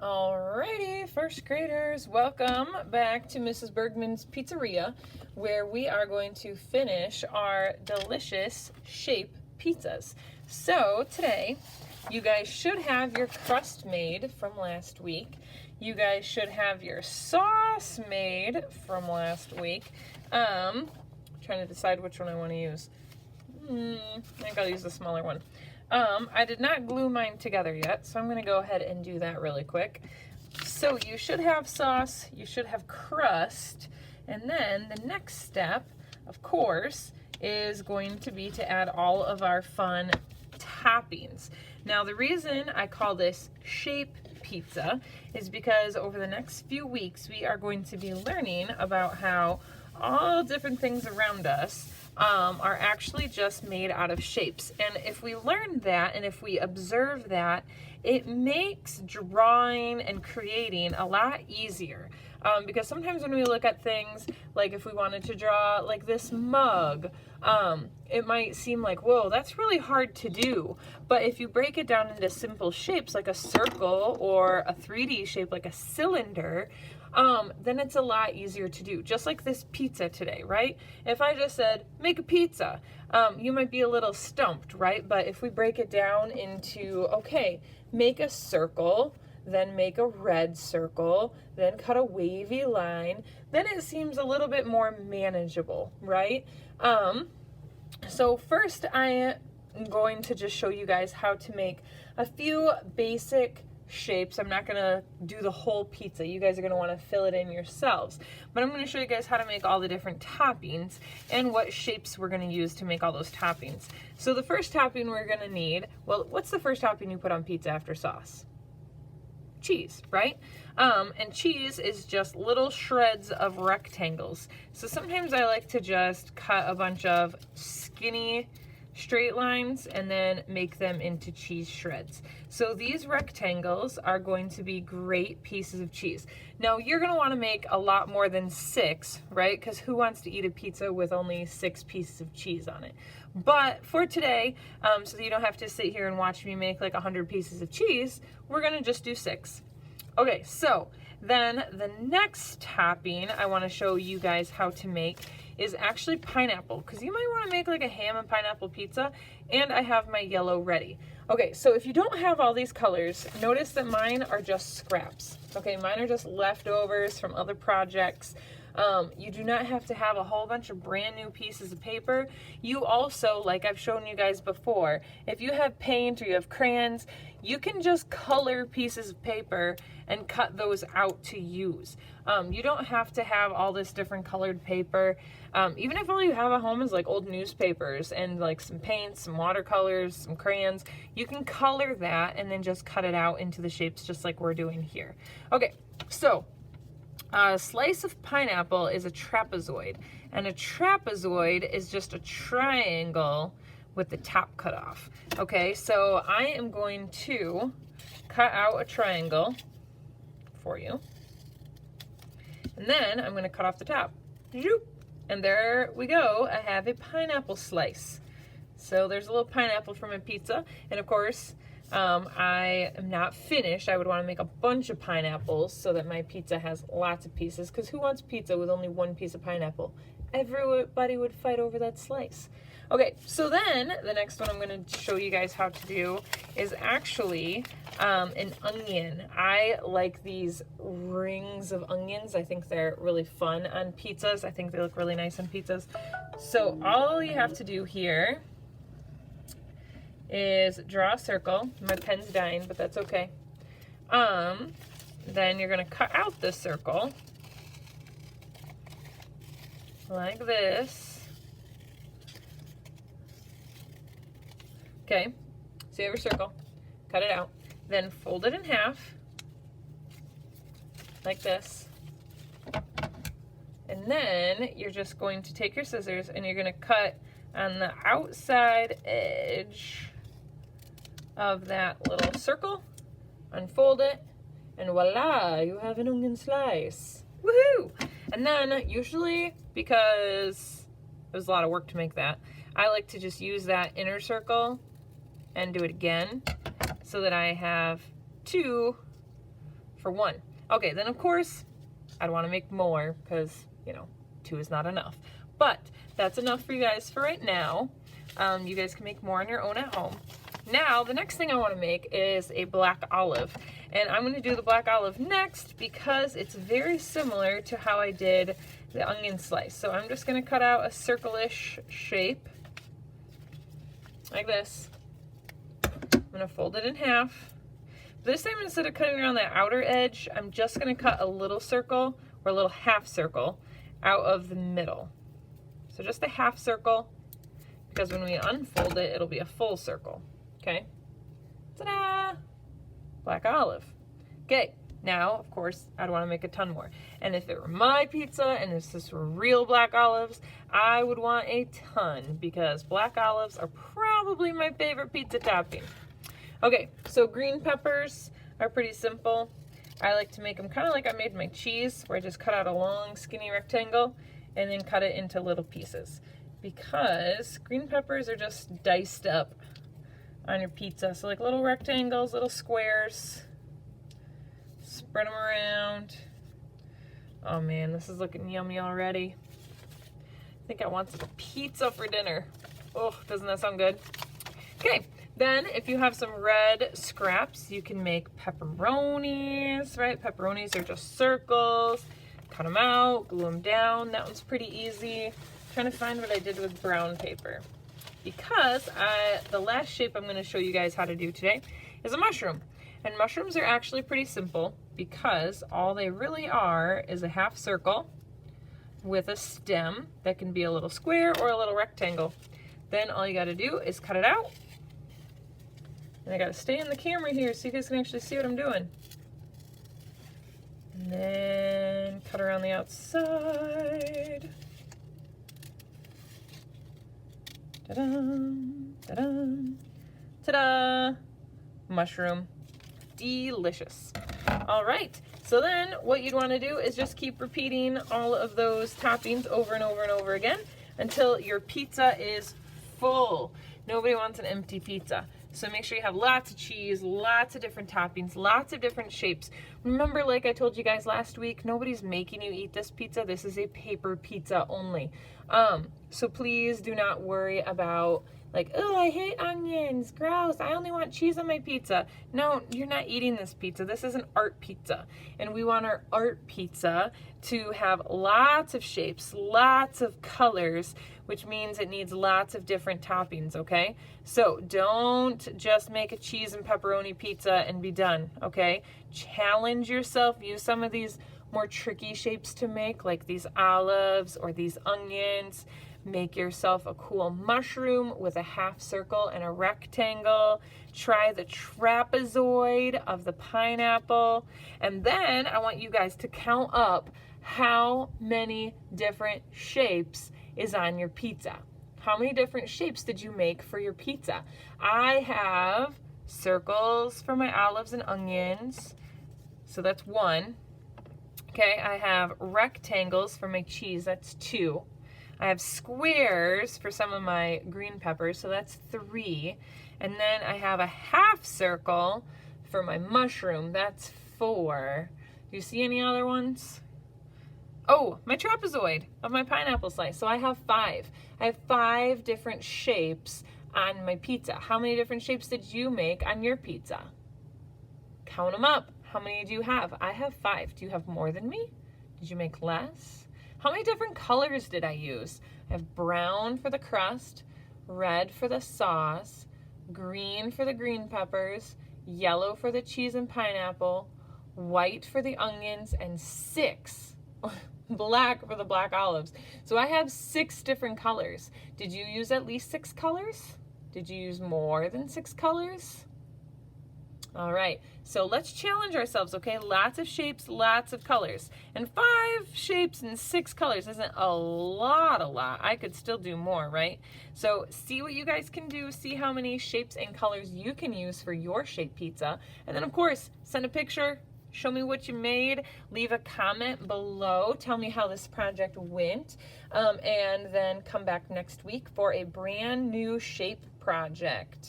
Alrighty, first graders, welcome back to Mrs. Bergman's Pizzeria, where we are going to finish our delicious shape pizzas. So today, you guys should have your crust made from last week. You guys should have your sauce made from last week. Trying to decide which one I want to use. I think I'll use the smaller one. I did not glue mine together yet, so I'm going to go ahead and do that really quick. So you should have sauce, you should have crust, and then the next step, of course, is going to be to add all of our fun toppings. Now, the reason I call this shape pizza is because over the next few weeks, we are going to be learning about how all different things around us are actually just made out of shapes. And if we learn that and if we observe that, it makes drawing and creating a lot easier. Because sometimes when we look at things, like if we wanted to draw like this mug, it might seem like, whoa, that's really hard to do. But if you break it down into simple shapes like a circle or a 3D shape like a cylinder, then it's a lot easier to do. Just like this pizza today, right? If I just said, make a pizza, you might be a little stumped, right? But if we break it down into, okay, make a circle, then make a red circle, then cut a wavy line, then it seems a little bit more manageable, right? So first I am going to just show you guys how to make a few basic shapes. I'm not going to do the whole pizza. You guys are going to want to fill it in yourselves. But I'm going to show you guys how to make all the different toppings and what shapes we're going to use to make all those toppings. So the first topping we're going to need, well, what's the first topping you put on pizza after sauce? Cheese, right? And cheese is just little shreds of rectangles. So sometimes I like to just cut a bunch of skinny straight lines and then make them into cheese shreds. So these rectangles are going to be great pieces of cheese. Now you're going to want to make a lot more than 6, right? Because who wants to eat a pizza with only 6 pieces of cheese on it? But for today, so that you don't have to sit here and watch me make like 100 pieces of cheese, we're going to just do 6. Okay, so then the next topping I want to show you guys how to make is actually pineapple, because you might want to make like a ham and pineapple pizza, and I have my yellow ready. Okay, so if you don't have all these colors, notice that mine are just scraps. Okay, mine are just leftovers from other projects. You do not have to have a whole bunch of brand new pieces of paper. You also, like I've shown you guys before, if you have paint or you have crayons, you can just color pieces of paper and cut those out to use. You don't have to have all this different colored paper. Even if all you have at home is like old newspapers and like some paints, some watercolors, some crayons, you can color that and then just cut it out into the shapes just like we're doing here. Okay, so a slice of pineapple is a trapezoid, and a trapezoid is just a triangle with the top cut off. Okay, so I am going to cut out a triangle for you, and then I'm going to cut off the top. And there we go, I have a pineapple slice. So there's a little pineapple from a pizza, and of course, I am not finished. I would want to make a bunch of pineapples so that my pizza has lots of pieces, because who wants pizza with only one piece of pineapple? Everybody would fight over that slice. Okay, so then the next one I'm going to show you guys how to do is actually an onion. I like these rings of onions. I think they're really fun on pizzas. I think they look really nice on pizzas. So all you have to do here is draw a circle. My pen's dying, but that's okay. Then you're going to cut out this circle like this. Okay, so you have your circle, cut it out, then fold it in half like this. And then you're just going to take your scissors and you're going to cut on the outside edge of that little circle, unfold it, and voila, you have an onion slice. Woohoo! And then usually, because it was a lot of work to make that, I like to just use that inner circle and do it again so that I have 2 for 1. Okay, then of course, I'd want to make more because, you know, 2 is not enough. But that's enough for you guys for right now. You guys can make more on your own at home. Now, the next thing I want to make is a black olive. And I'm going to do the black olive next because it's very similar to how I did the onion slice. So I'm just going to cut out a circle-ish shape like this. I'm going to fold it in half. This time, instead of cutting around that outer edge, I'm just going to cut a little circle or a little half circle out of the middle. So just a half circle, because when we unfold it, it'll be a full circle. Okay? Ta-da! Black olive. Okay, now, of course, I'd want to make a ton more. And if it were my pizza and this were real black olives, I would want a ton, because black olives are probably my favorite pizza topping. Okay, so green peppers are pretty simple. I like to make them kind of like I made my cheese, where I just cut out a long, skinny rectangle and then cut it into little pieces. Because green peppers are just diced up on your pizza. So like little rectangles, little squares. Spread them around. Oh man, this is looking yummy already. I think I want some pizza for dinner. Oh, doesn't that sound good? Okay, then if you have some red scraps, you can make pepperonis, right? Pepperonis are just circles. Cut them out, glue them down. That one's pretty easy. I'm trying to find what I did with brown paper. Because the last shape I'm going to show you guys how to do today is a mushroom. And mushrooms are actually pretty simple because all they really are is a half circle with a stem that can be a little square or a little rectangle. Then all you got to do is cut it out. And I got to stay in the camera here so you guys can actually see what I'm doing. And then cut around the outside. Ta-da! Ta-da! Ta-da! Mushroom. Delicious. All right, so then what you'd want to do is just keep repeating all of those toppings over and over and over again until your pizza is full. Nobody wants an empty pizza. So make sure you have lots of cheese, lots of different toppings, lots of different shapes. Remember, like I told you guys last week, nobody's making you eat this pizza. This is a paper pizza only. So please do not worry about like, oh, I hate onions, gross, I only want cheese on my pizza. No, you're not eating this pizza. This is an art pizza. And we want our art pizza to have lots of shapes, lots of colors, which means it needs lots of different toppings, okay? So don't just make a cheese and pepperoni pizza and be done, okay? Challenge yourself. Use some of these more tricky shapes to make, like these olives or these onions. Make yourself a cool mushroom with a half circle and a rectangle. Try the trapezoid of the pineapple. And then I want you guys to count up how many different shapes is on your pizza. How many different shapes did you make for your pizza? I have circles for my olives and onions. So that's 1. Okay, I have rectangles for my cheese. That's 2. I have squares for some of my green peppers, so that's 3. And then I have a half circle for my mushroom, that's 4. Do you see any other ones? Oh, my trapezoid of my pineapple slice, so I have 5. I have 5 different shapes on my pizza. How many different shapes did you make on your pizza? Count them up. How many do you have? I have 5. Do you have more than me? Did you make less? How many different colors did I use? I have brown for the crust, red for the sauce, green for the green peppers, yellow for the cheese and pineapple, white for the onions, and 6 black for the black olives. So I have 6 different colors. Did you use at least 6 colors? Did you use more than 6 colors? All right, so let's challenge ourselves, okay? Lots of shapes, lots of colors. And 5 shapes and 6 colors isn't a lot. I could still do more, right? So see what you guys can do. See how many shapes and colors you can use for your shape pizza. And then, of course, send a picture. Show me what you made. Leave a comment below. Tell me how this project went. And then come back next week for a brand new shape project.